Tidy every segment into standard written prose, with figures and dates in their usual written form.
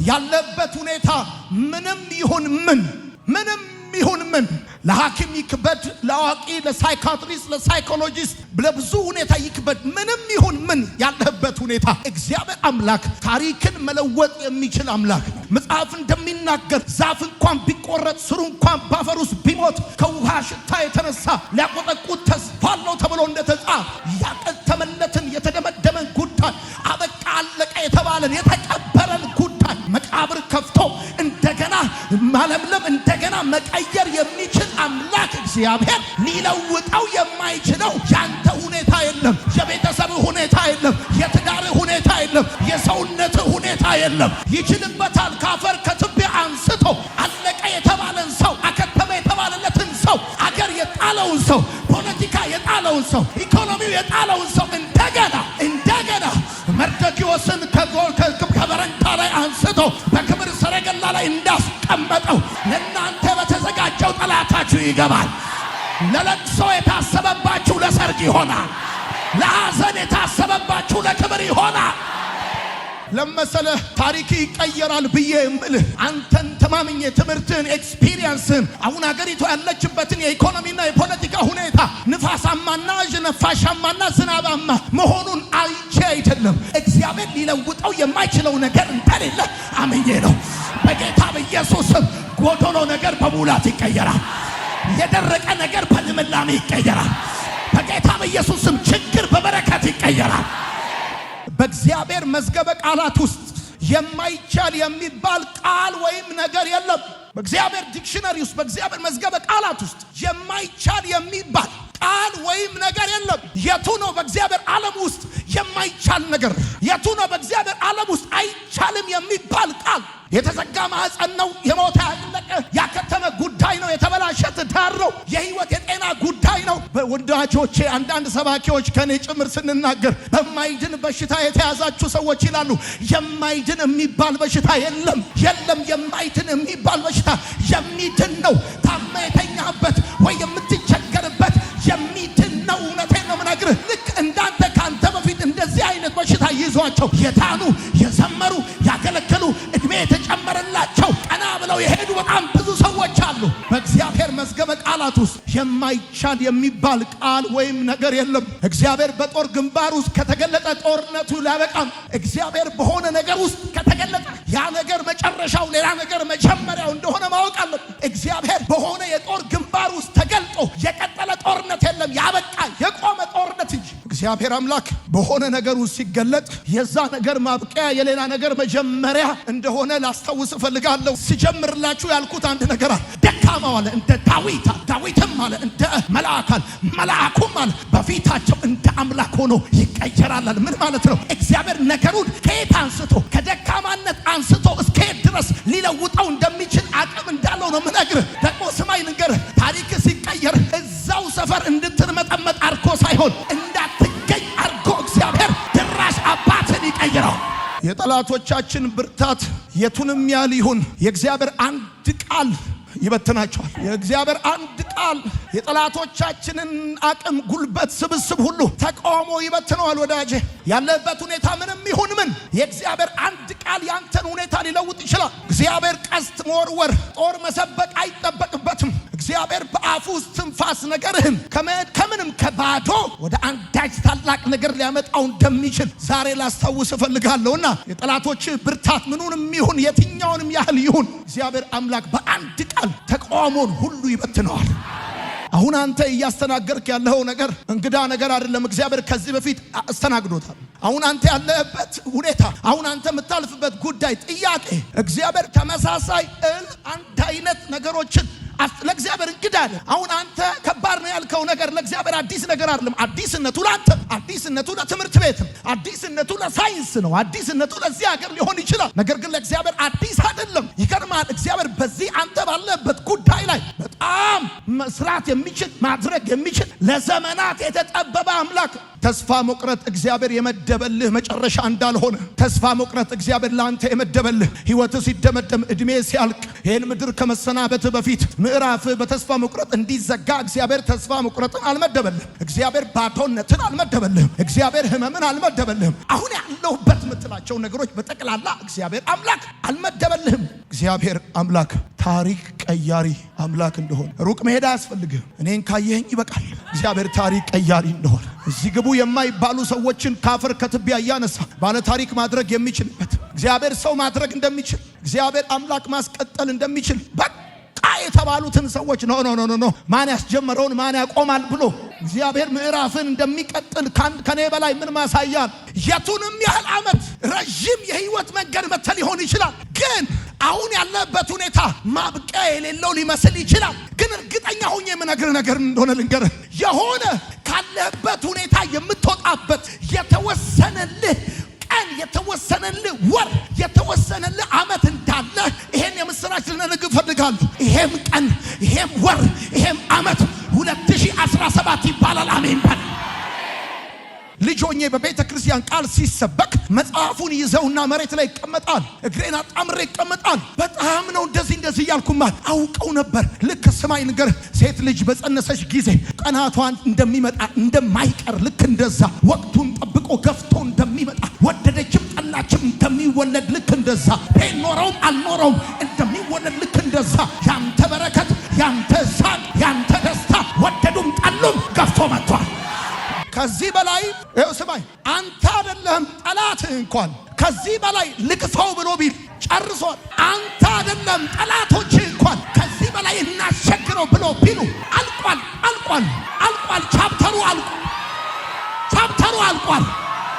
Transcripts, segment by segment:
ያለበት ሁኔታ ምንም ይሁን ምን ለሐኪም ይክበድ ለአዋቂ ለሳይካትሪስት ለሳይኮሎጂስት ለብዙ ሁኔታ ይክበድ ምንም ይሁን ምን ያለበት ሁኔታ እግዚአብሔር አምላክ ታሪክን መለወጥ የሚችል አምላክ ነው። መጽሐፍ እንደሚናገር ዛፍ እንኳን ቢቆረጥ ስሩ እንኳን ባፈር ውስጥ ቢሞት ከውሃ ሽታ የተነሳ ሊያቆጠቁጥ ተስፋ አለው ተብሎ እንደተጻፈ ያቀተመለትን የተደመደመን ጉዳይ አበቃ አለቀ የተባለን የተቀበረን ጉዳይ መቃብር ከፍቶ እንደገና ማለምለም እንደገና መቀየር የሚችል አምላክ እግዚአብሔር ሊለውጠው የማይችለው ያንተ ሁኔታ የለም፣ የቤተሰብ ሁኔታ የለም፣ የትዳር ሁኔታ የለም፣ የሰውነት ሁኔታ የለም። ይችልበታል። ካፈር ከትቢያ አንስቶ አለቀ የተባለን ሰው አከተመ የተባለለትን ሰው አገር የጣለውን ሰው ፖለቲካ የጣለውን ሰው ኢኮኖሚው የጣለውን ሰው እንደገና መርዶክዮስን ከበረንታ ላይ አንስቶ በክብር ሰረገላ ላይ እንዳስቀመጠው ለእናንተ በተዘጋጀው ጠላታችሁ ይገባል። ለለቅሶ የታሰበባችሁ ለሰርግ ይሆናል። ለሐዘን የታሰበባችሁ ለክብር ይሆናል። ለመሰለ ታሪክ ይቀየራል ብዬ እምልህ አንተን ተማምኜ ትምህርትን ኤክስፒሪየንስን አሁን አገሪቱ ያለችበትን የኢኮኖሚና የፖለቲካ ሁኔታ ንፋሳማና ነፋሻማና ዝናባማ መሆኑን አይቼ አይደለም። እግዚአብሔር ሊለውጠው የማይችለው ነገር እንደሌለ አምኜ ነው። በጌታ በኢየሱስም ጎዶሎ ነገር በሙላት ይቀየራል። የደረቀ ነገር በልምላሜ ይቀየራል። በጌታ በኢየሱስም ችግር በበረከት ይቀየራል። በእግዚአብሔር መዝገበ ቃላት ውስጥ የማይቻል የሚባል ቃል ወይም ነገር የለም። በእግዚአብሔር ዲክሽነሪ ውስጥ በእግዚአብሔር መዝገበ ቃላት ውስጥ የማይቻል የሚባል ቃል ወይም ነገር የለም። የቱ ነው በእግዚአብሔር ዓለም ውስጥ የማይቻል ነገር? የቱ ነው በእግዚአብሔር ዓለም ውስጥ አይቻልም የሚባል ቃል? የተዘጋ ማህፀን ነው፣ የሞተ ያለቀ ያከተመ ጉዳይ ነው፣ የተበላሸ ትዳር ነው፣ የህይወት የጤና ጉዳይ ነው። ወዳጆቼ አንዳንድ ሰባኪዎች ከኔ ጭምር ስንናገር በማይድን በሽታ የተያዛችሁ ሰዎች ይላሉ። የማይድን የሚባል በሽታ የለም። የማይድን የሚባል በሽታ የሚድን ነው። ታማ የተኛበት ወይ የምትቸገርበት የሚድን ነው። እውነቴን ነው የምነግርህ። ልክ እንዳንተ ካንተ በፊት እንደዚህ አይነት በሽታ ይዟቸው የዳኑ የዘመሩ ያገለገሉ እድሜ የተጨመረላቸው ቀና ብለው የሄዱ በጣም ብዙ ሰዎች አሉ። በእግዚአብሔር መዝገበ ቃላት ውስጥ የማይቻል የሚባል ቃል ወይም ነገር የለም። እግዚአብሔር በጦር ግንባር ውስጥ ከተገለጠ ጦርነቱ ሊያበቃም፣ እግዚአብሔር በሆነ ነገር ውስጥ ከተገለጠ ያ ነገር መጨረሻው ሌላ ነገር መጀመሪያው እንደሆነ ማወቅ አለብን። እግዚአብሔር በሆነ የጦር ግንባር ውስጥ ተገልጦ የቀጠለ ጦርነት የለም፣ ያበቃ የቆመ ጦርነት እንጂ። እግዚአብሔር አምላክ በሆነ ነገር ውስጥ ሲገለጥ የዛ ነገር ማብቂያ የሌላ ነገር መጀመሪያ እንደሆነ ላስታውስ እፈልጋለሁ። ሲጀምርላችሁ ያልኩት አንድ ነገር አለ። ደካማው አለ እንደ ዳዊትም አለ እንደ መልአኩም አለ በፊታቸው እንደ አምላክ ሆኖ ይቀየራል። ምን ማለት ነው? እግዚአብሔር ነገሩን ከየት አንስቶ ከደካማነት አንስቶ እስከየት ድረስ ሊለውጠው እንደሚችል አቅም እንዳለው ነው የምነግርህ። ደግሞ ስማኝ ልንገርህ፣ ታሪክ ሲቀየር እዛው ሰፈር እንድትመጠመጥ አርጎ ሳይሆን እንዳትገኝ አርጎ እግዚአብሔር ድራሽ አባትን ይቀይረው። የጠላቶቻችን ብርታት የቱንም ያህል ይሁን የእግዚአብሔር አንድ ቃል ይበትናቸዋል። የእግዚአብሔር አንድ ቃል የጠላቶቻችንን አቅም ጉልበት ስብስብ ሁሉ ተቃውሞ ይበትነዋል። ወዳጄ ያለበት ሁኔታ ምንም ይሁን ምን የእግዚአብሔር አንድ ቃል ያንተን ሁኔታ ሊለውጥ ይችላል። እግዚአብሔር ቀስት መወርወር ጦር መሰበቅ አይጠበቅበትም። እግዚአብሔር በአፉ ውስጥ ትንፋስ ነገርህን ከምንም ከባዶ ወደ አንዳች ታላቅ ነገር ሊያመጣው እንደሚችል ዛሬ ላስታውስ እፈልጋለሁና የጠላቶች ብርታት ምኑንም ይሁን የትኛውንም ያህል ይሁን እግዚአብሔር አምላክ በአንድ ቃል ተቃውሞን ሁሉ ይበትነዋል። አሁን አንተ እያስተናገርክ ያለው ነገር እንግዳ ነገር አይደለም። እግዚአብሔር ከዚህ በፊት አስተናግዶታል። አሁን አንተ ያለህበት ሁኔታ፣ አሁን አንተ የምታልፍበት ጉዳይ፣ ጥያቄ እግዚአብሔር ተመሳሳይ አንድ አይነት ነገሮችን ለእግዚአብሔር እንግዳ አለ። አሁን አንተ ከባድ ነው ያልከው ነገር ለእግዚአብሔር አዲስ ነገር አይደለም። አዲስነቱ ለአንተ፣ አዲስነቱ ለትምህርት ቤትም፣ አዲስነቱ ለሳይንስ ነው፣ አዲስነቱ ለዚህ ሀገር ሊሆን ይችላል። ነገር ግን ለእግዚአብሔር አዲስ አይደለም። ይገርማል። እግዚአብሔር በዚህ አንተ ባለበት ጉዳይ ላይ በጣም መስራት የሚችል ማድረግ የሚችል ለዘመናት የተጠበበ አምላክ ተስፋ መቁረጥ እግዚአብሔር የመደበልህ መጨረሻ እንዳልሆነ፣ ተስፋ መቁረጥ እግዚአብሔር ላንተ የመደበልህ ሕይወት ሲደመደም እድሜ ሲያልቅ ይህን ምድር ከመሰናበት በፊት ምዕራፍ በተስፋ መቁረጥ እንዲዘጋ እግዚአብሔር ተስፋ መቁረጥን አልመደበልህም። እግዚአብሔር ባዶነትን አልመደበልህም። እግዚአብሔር ህመምን አልመደበልህም። አሁን ያለሁበት የምትላቸው ነገሮች በጠቅላላ እግዚአብሔር አምላክ አልመደበልህም። እግዚአብሔር አምላክ ታሪክ ቀያሪ አምላክ እንደሆነ ሩቅ መሄድ አያስፈልግህም። እኔን ካየኸኝ ይበቃል። እግዚአብሔር ታሪክ ቀያሪ እንደሆነ እዚህ ግቡ የማይባሉ ሰዎችን ካፈር ከትቢያ እያነሳ ባለ ታሪክ ማድረግ የሚችልበት እግዚአብሔር ሰው ማድረግ እንደሚችል እግዚአብሔር አምላክ ማስቀጠል እንደሚችል በቃ የተባሉትን ሰዎች ኖ ማን ያስጀመረውን ማን ያቆማል ብሎ እግዚአብሔር ምዕራፍን እንደሚቀጥል ከኔ በላይ ምን ማሳያል? የቱንም ያህል ዓመት ረጅም የህይወት መንገድ መተል ሊሆን ይችላል። ግን አሁን ያለበት ሁኔታ ማብቂያ የሌለው ሊመስል ይችላል። ግን እርግጠኛ ሆኜ የምነግርህ ነገር እንደሆነ ልንገርህ፣ የሆነ ካለበት ሁኔታ የምትወጣበት የተወሰነልህ ቀን፣ የተወሰነልህ ወር፣ የተወሰነልህ ዓመት እንዳለ ይሄን የምስራች ልነግርህ እፈልጋለሁ። ይሄም ቀን፣ ይሄም ወር፣ ይሄም ዓመት 2017 ይባላል። አሜን በል። ልጅ ሆኜ በቤተ ክርስቲያን ቃል ሲሰበክ መጽሐፉን ይዘውና መሬት ላይ ይቀመጣል። እግሬን አጣምሬ ይቀመጣል። በጣም ነው እንደዚህ እያልኩማ አውቀው ነበር። ልክ ስማይ ነገር ሴት ልጅ በጸነሰች ጊዜ ቀናቷን እንደሚመጣ እንደማይቀር ልክ እንደዛ ወቅቱን ጠብቆ ገፍቶ እንደሚመጣ ወደደችም ጠላችም እንደሚወለድ ልክ እንደዛ ፔን ኖረውም አልኖረውም እንደሚወለድ ልክ እንደዛ ያንተ በረከት፣ ያንተ ሳቅ፣ ያንተ ደስታ ወደዱም ጠሉም ገፍቶ መጥቷል። ከዚህ በላይ ስማይ አንተ አይደለም ጠላትህ እንኳን ከዚህ በላይ ልቅሰው ብሎ ቢል ጨርሷል። አንተ አይደለም ጠላቶችህ እንኳን ከዚህ በላይ እናሸግረው ብሎ ቢሉ አልቋል። ቻፕተሩ አልቋል።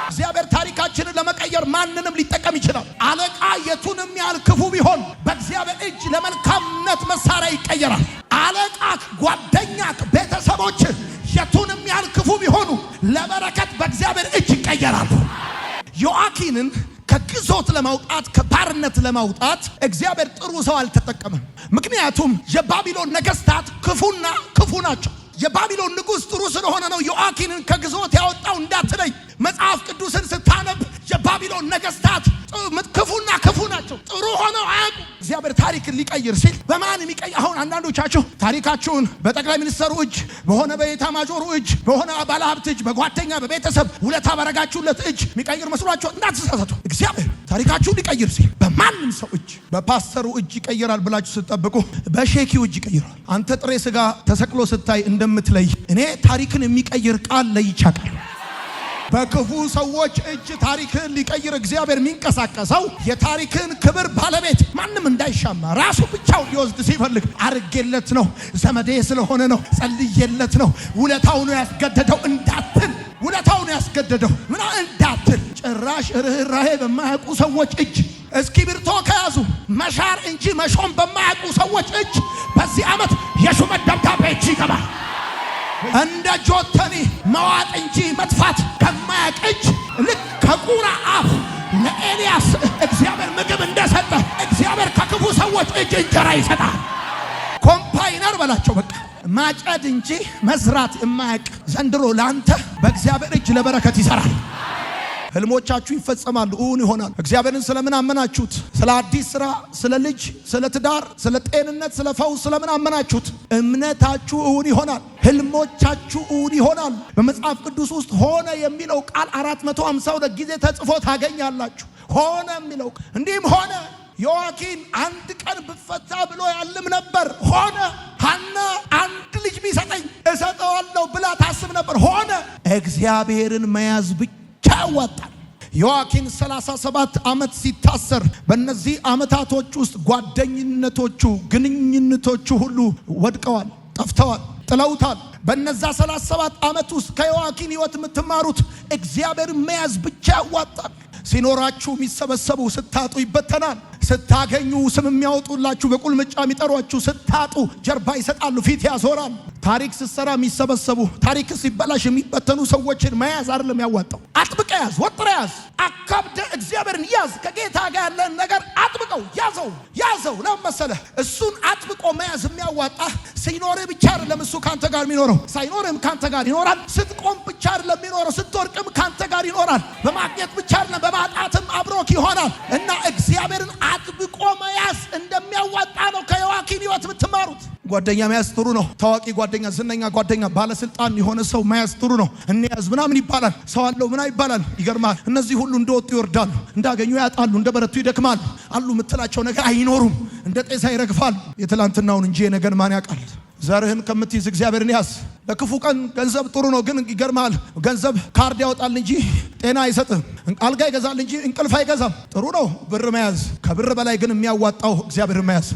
እግዚአብሔር ታሪካችንን ለመቀየር ማንንም ሊጠቀም ይችላል። አለቃ የቱንም ያህል ክፉ ቢሆን በእግዚአብሔር እጅ ለመልካምነት መሳሪያ ይቀየራል። አለቃ፣ ጓደኛ፣ ቤተሰቦች የቱንም ያህል ክፉ ቢሆኑ ለበረከት በእግዚአብሔር እጅ ይቀየራሉ። ዮአኪንን ከግዞት ለማውጣት ከባርነት ለማውጣት እግዚአብሔር ጥሩ ሰው አልተጠቀመም። ምክንያቱም የባቢሎን ነገስታት ክፉ ናቸው። የባቢሎን ንጉሥ ጥሩ ስለሆነ ነው ዮአኪንን ከግዞት ያወጣው እንዳትለይ። መጽሐፍ ቅዱስን ስታነብ የባቢሎን ነገስታት ክፉ ናቸው። ጥሩ ሆነው አያውቁ። እግዚአብሔር ታሪክን ሊቀይር ሲል በማን የሚቀይር? አሁን አንዳንዶቻችሁ ታሪካችሁን በጠቅላይ ሚኒስትሩ እጅ፣ በሆነ በኤታ ማጆሩ እጅ፣ በሆነ ባለሀብት እጅ፣ በጓደኛ በቤተሰብ ውለታ ባረጋችሁለት እጅ የሚቀይር መስሏችሁ እንዳትሳሳቱ። እግዚአብሔር ታሪካችሁን ሊቀይር ሲል በማንም ሰው እጅ፣ በፓስተሩ እጅ ይቀይራል ብላችሁ ስትጠብቁ በሼኪው እጅ ይቀይራል። አንተ ጥሬ ስጋ ተሰቅሎ ስታይ እንደምትለይ እኔ ታሪክን የሚቀይር ቃል ለይቻለሁ። በክፉ ሰዎች እጅ ታሪክን ሊቀይር እግዚአብሔር የሚንቀሳቀሰው የታሪክን ክብር ባለቤት ማንም እንዳይሻማ ራሱ ብቻውን ሊወስድ ሲፈልግ አርጌለት ነው፣ ዘመዴ ስለሆነ ነው፣ ጸልዬለት ነው፣ ውለታው ነው ያስገደደው እንዳትል፣ ውለታው ነው ያስገደደው እንዳትል። ጭራሽ ርህራሄ በማያውቁ ሰዎች እጅ እስክሪብቶ ከያዙ መሻር እንጂ መሾም በማያውቁ ሰዎች እጅ በዚህ ዓመት የሹመት ደብዳቤ እጅ ይገባል። እንደ ጆተኒ መዋጥ እንጂ መጥፋት ከማያውቅ እጅ ልክ ከቁራ አፍ ለኤልያስ እግዚአብሔር ምግብ እንደሰጠ እግዚአብሔር ከክፉ ሰዎች እጅ እንጀራ ይሰጣል። ኮምፓይነር በላቸው በቃ ማጨድ እንጂ መዝራት የማያውቅ ዘንድሮ ላንተ በእግዚአብሔር እጅ ለበረከት ይሰራል። ህልሞቻችሁ ይፈጸማሉ፣ እውን ይሆናል። እግዚአብሔርን ስለምን አመናችሁት? ስለ አዲስ ስራ፣ ስለ ልጅ፣ ስለ ትዳር፣ ስለ ጤንነት፣ ስለ ፈውስ ስለምን አመናችሁት? እምነታችሁ እውን ይሆናል። ህልሞቻችሁ እውን ይሆናል። በመጽሐፍ ቅዱስ ውስጥ ሆነ የሚለው ቃል 452 ጊዜ ተጽፎ ታገኛላችሁ። ሆነ የሚለው እንዲህም ሆነ። ዮአኪን አንድ ቀን ብፈታ ብሎ ያልም ነበር። ሆነ። ሐና አንድ ልጅ ቢሰጠኝ እሰጠዋለሁ ብላ ታስብ ነበር። ሆነ። እግዚአብሔርን መያዝ ብቻ ያዋጣል። ዮአኪን 37 ዓመት ሲታሰር በእነዚህ ዓመታቶች ውስጥ ጓደኝነቶቹ፣ ግንኙነቶቹ ሁሉ ወድቀዋል፣ ጠፍተዋል፣ ጥለውታል። በእነዛ 37 ዓመት ውስጥ ከዮአኪን ሕይወት የምትማሩት እግዚአብሔርን መያዝ ብቻ ያዋጣል። ሲኖራችሁ የሚሰበሰቡ ስታጡ ይበተናል። ስታገኙ ስም የሚያወጡላችሁ በቁልምጫ የሚጠሯችሁ ስታጡ ጀርባ ይሰጣሉ፣ ፊት ያዞራል። ታሪክ ስትሰራ የሚሰበሰቡ ታሪክ ሲበላሽ የሚበተኑ ሰዎችን መያዝ አይደለም ያዋጣው። አጥብቀ ያዝ፣ ወጥረ ያዝ፣ አካብደ እግዚአብሔርን ያዝ። ከጌታ ጋር ያለን ነገር አጥብቀ አጥብቀው ያዘው ለመሰለህ እሱን አጥብቆ መያዝ የሚያዋጣ ሲኖርህ ብቻ አይደለም እሱ ካንተ ጋር የሚኖረው ሳይኖርህም ካንተ ጋር ይኖራል። ስትቆም ብቻ አይደለም የሚኖረው ስትወርቅም ካንተ ጋር ይኖራል። በማግኘት ብቻ አይደለም በማጣትም አብሮክ ይሆናል። እና እግዚአብሔርን አጥብቆ መያዝ እንደሚያዋጣ ነው ከዮአኪን ሕይወት የምትማሩት። ጓደኛ መያዝ ጥሩ ነው። ታዋቂ ጓደኛ፣ ዝነኛ ጓደኛ፣ ባለስልጣን የሆነ ሰው መያዝ ጥሩ ነው። እንያዝ ምናምን ይባላል። ሰው አለው ምናምን ይባላል። ይገርማል። እነዚህ ሁሉ እንደወጡ ይወርዳሉ፣ እንዳገኙ ያጣሉ፣ እንደበረቱ ይደክማሉ። አሉ የምትላቸው ነገር አይኖሩም፣ እንደ ጤዛ ይረግፋሉ። የትላንትናውን እንጂ የነገን ማን ያውቃል? ዘርህን ከምትይዝ እግዚአብሔርን ያዝ። ለክፉ ቀን ገንዘብ ጥሩ ነው፣ ግን ይገርማል። ገንዘብ ካርድ ያወጣል እንጂ ጤና አይሰጥም። አልጋ ይገዛል እንጂ እንቅልፍ አይገዛም። ጥሩ ነው ብር መያዝ። ከብር በላይ ግን የሚያዋጣው እግዚአብሔርን መያዝ።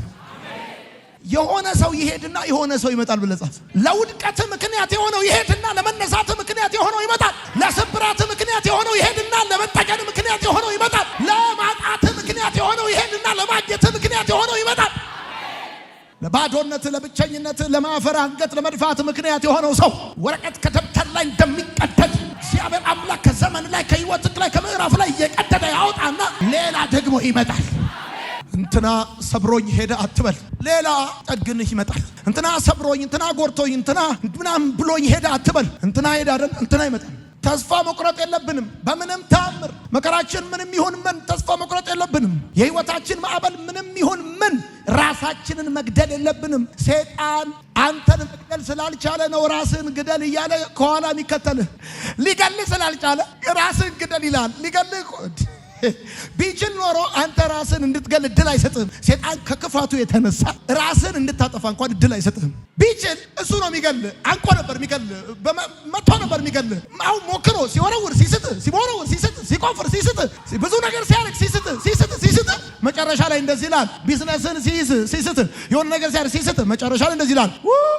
የሆነ ሰው ይሄድና የሆነ ሰው ይመጣል ብለህ ጻፍ። ለውድቀት ምክንያት የሆነው ይሄድና ለመነሳት ምክንያት የሆነው ይመጣል። ለስብራት ምክንያት የሆነው ይሄድና ለመጠገን ምክንያት የሆነው ይመጣል። ለማጣት ምክንያት የሆነው ይሄድና ለማግኘት ምክንያት የሆነው ይመጣል። ለባዶነት፣ ለብቸኝነት፣ ለማፈር አንገት ለመድፋት ምክንያት የሆነው ሰው ወረቀት ከደብተር ላይ እንደሚቀደድ እግዚአብሔር አምላክ ከዘመን ላይ ከህይወትክ ላይ ከምዕራፍ ላይ እየቀደደ ያወጣና ሌላ ደግሞ ይመጣል። እንትና ሰብሮኝ ሄደ አትበል፣ ሌላ ጠግንህ ይመጣል። እንትና ሰብሮኝ፣ እንትና ጎርቶኝ፣ እንትና ምናምን ብሎኝ ሄደ አትበል። እንትና ሄደ አይደል እንትና ይመጣል። ተስፋ መቁረጥ የለብንም በምንም ታምር። መከራችን ምንም ይሁን ምን ተስፋ መቁረጥ የለብንም። የህይወታችን ማዕበል ምንም ይሁን ምን ራሳችንን መግደል የለብንም። ሰይጣን አንተን መግደል ስላልቻለ ነው ራስን ግደል እያለ ከኋላ የሚከተልህ። ሊገልህ ስላልቻለ ራስን ግደል ይላል። ሊገልህ ቢችል ኖሮ አንተ ራስን እንድትገል እድል አይሰጥህም። ሰይጣን ከክፋቱ የተነሳ ራስን እንድታጠፋ እንኳን እድል አይሰጥህም። ቢችል እሱ ነው የሚገልህ። አንቆ ነበር የሚገልህ፣ መጥቶ ነበር የሚገልህ። አሁን ሞክሮ ሲወረውር ሲስትህ፣ ሲወረውር ሲስትህ፣ ሲቆፍር ሲስትህ፣ ብዙ ነገር ሲያደርግ ሲስትህ፣ መጨረሻ ላይ እንደዚህ ይላል። ቢዝነስን ሲስትህ፣ የሆነ ነገር ሲያደርግ ሲስትህ፣ መጨረሻ ላይ እንደዚህ ይላል።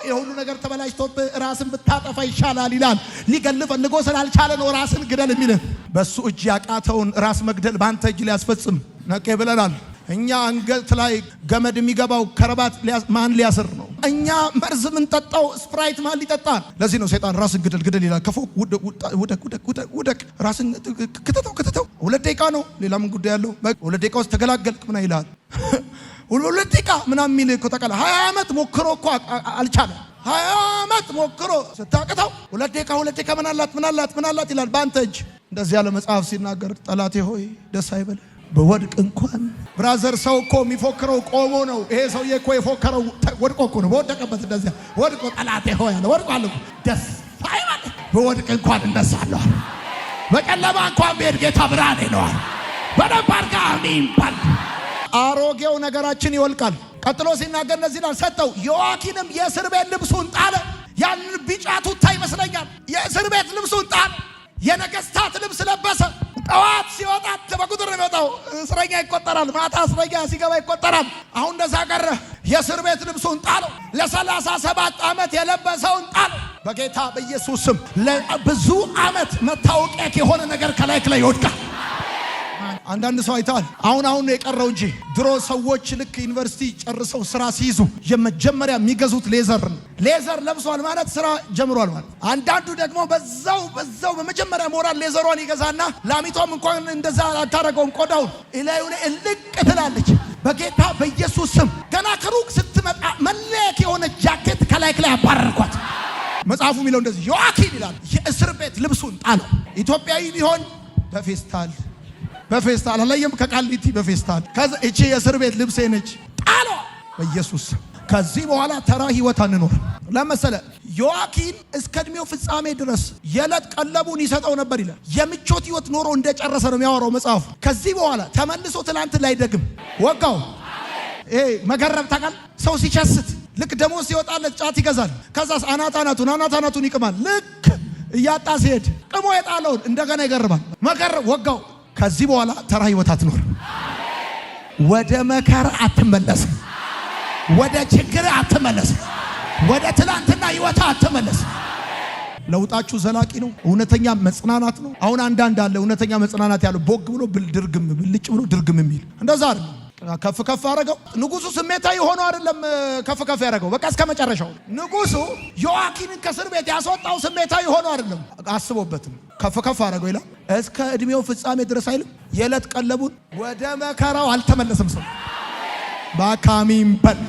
የሁሉ ነገር ተበላሽቶብህ ራስን ብታጠፋ ይሻላል ይላል። ሊገልህ ፈልጎ ስላልቻለ ነው ራስን ግደል የሚልህ። በሱ እጅ ያቃተውን ራስ መግደል በአንተ እጅ ሊያስፈጽም ነቄ ብለናል። እኛ አንገት ላይ ገመድ የሚገባው ከረባት ማን ሊያስር ነው? እኛ መርዝ የምንጠጣው ስፕራይት ማን ሊጠጣል? ለዚህ ነው ሰይጣን ራስን ግደል ይላል። ከፎቅ ውደቅ፣ ራስን ክትተው። 2 ደቂቃ ነው፣ ሌላ ምን ጉዳይ ያለው? 2 ደቂቃ ውስጥ ተገላገልክ ምና ይላል። 2 ደቂቃ ምናምን የሚል እኮ ተቀላ 20 ዓመት ሞክሮ እኮ አልቻለም። 20 ዓመት ሞክሮ ስታቅተው 2 ደቂቃ ምን አላት ይላል በአንተ እጅ። እንደዚህ ያለ መጽሐፍ ሲናገር ጠላቴ ሆይ ደስ አይበል በወድቅ እንኳን። ብራዘር ሰው እኮ የሚፎክረው ቆሞ ነው። ይሄ ሰውዬ እኮ የፎከረው ወድቆ እኮ ነው። በወደቀበት እንደዚያ ወድቆ ጠላቴ ሆይ አለ። ወድቋል እኮ ደስ አይበል በወድቅ እንኳን እነሳለሁ። በጨለማ እንኳን ብሄድ ጌታ ብርሃኔ ነው። በደንብ አድርጋ አሜን በል። አሮጌው ነገራችን ይወልቃል። ቀጥሎ ሲናገር እንደዚህ ይላል፣ ሰጠው። ዮአኪንም የእስር ቤት ልብሱን ጣለ። ያንን ቢጫ ቱታ ይመስለኛል። የእስር ቤት ልብሱን ጣለ። የነገስታት ልብስ ለበሰ። ጠዋት ሲወጣ በቁጥር ነው የሚወጣው። እስረኛ ይቆጠራል። ማታ እስረኛ ሲገባ ይቆጠራል። አሁን እንደዛ ቀረ። የእስር ቤት ልብሱን ጣለው። ለ37 ዓመት የለበሰውን ጣለው። በጌታ በኢየሱስ ስም ለብዙ ዓመት መታወቂያ የሆነ ነገር ከላይ ይወድቃል። አንዳንድ ሰው አይተዋል። አሁን ነው የቀረው እንጂ ድሮ ሰዎች ልክ ዩኒቨርሲቲ ጨርሰው ስራ ሲይዙ የመጀመሪያ የሚገዙት ሌዘር ነው። ሌዘር ለብሷል ማለት ስራ ጀምሯል ማለት። አንዳንዱ ደግሞ በዛው በመጀመሪያ ሞራል ሌዘሯን ይገዛና ላሚቷም እንኳን እንደዛ አታረገውም። ቆዳውን እላዩ ላይ እልቅ ትላለች። በጌታ በኢየሱስ ስም ገና ከሩቅ ስትመጣ መለክ የሆነ ጃኬት ከላይ አባረርኳት። መጽሐፉ የሚለው እንደዚህ ዮአኪን ይላል የእስር ቤት ልብሱን ጣለው። ኢትዮጵያዊ ቢሆን በፌስታል አላየም፣ ከቃሊቲ በፌስታል። ከዛ እቺ የእስር ቤት ልብሴ ነች ጣሎ በኢየሱስ። ከዚህ በኋላ ተራ ህይወት አንኖር። ለምሳሌ ዮአኪን እስከ እድሜው ፍጻሜ ድረስ የዕለት ቀለቡን ይሰጠው ነበር ይላል። የምቾት ህይወት ኖሮ እንደጨረሰ ነው የሚያወራው መጽሐፉ። ከዚህ በኋላ ተመልሶ ትላንት ላይ ደግም ወጋው። መገረብ ታውቃል። ሰው ሲቸስት ልክ ደሞዝ ሲወጣለት ጫት ይገዛል። ከዛስ አናታናቱን ይቅማል። ልክ እያጣ ሲሄድ ቅሞ የጣለውን እንደገና ይገርባል። መገረብ ወጋው። ከዚህ በኋላ ተራ ህይወት አትኖር። ወደ መከራ አትመለስ። ወደ ችግር አትመለስ። ወደ ትላንትና ህይወት አትመለስ። ለውጣችሁ ዘላቂ ነው። እውነተኛ መጽናናት ነው። አሁን አንዳንድ አለ እውነተኛ መጽናናት ያለው ቦግ ብሎ ብልጭ ብሎ ድርግም የሚል እንደዛ አይደለም። ከፍ አረገው። ንጉሱ ስሜታዊ ሆኖ አይደለም ከፍ ያረገው። በቃ እስከ መጨረሻው ንጉሱ ዮአኪንን ከእስር ቤት ያስወጣው ስሜታዊ ሆኖ አይደለም፣ አስቦበትም ከፍ አረገው ይላል። እስከ እድሜው ፍጻሜ ድረስ አይልም። የዕለት ቀለቡን ወደ መከራው አልተመለሰም ሰው ባካሚም በል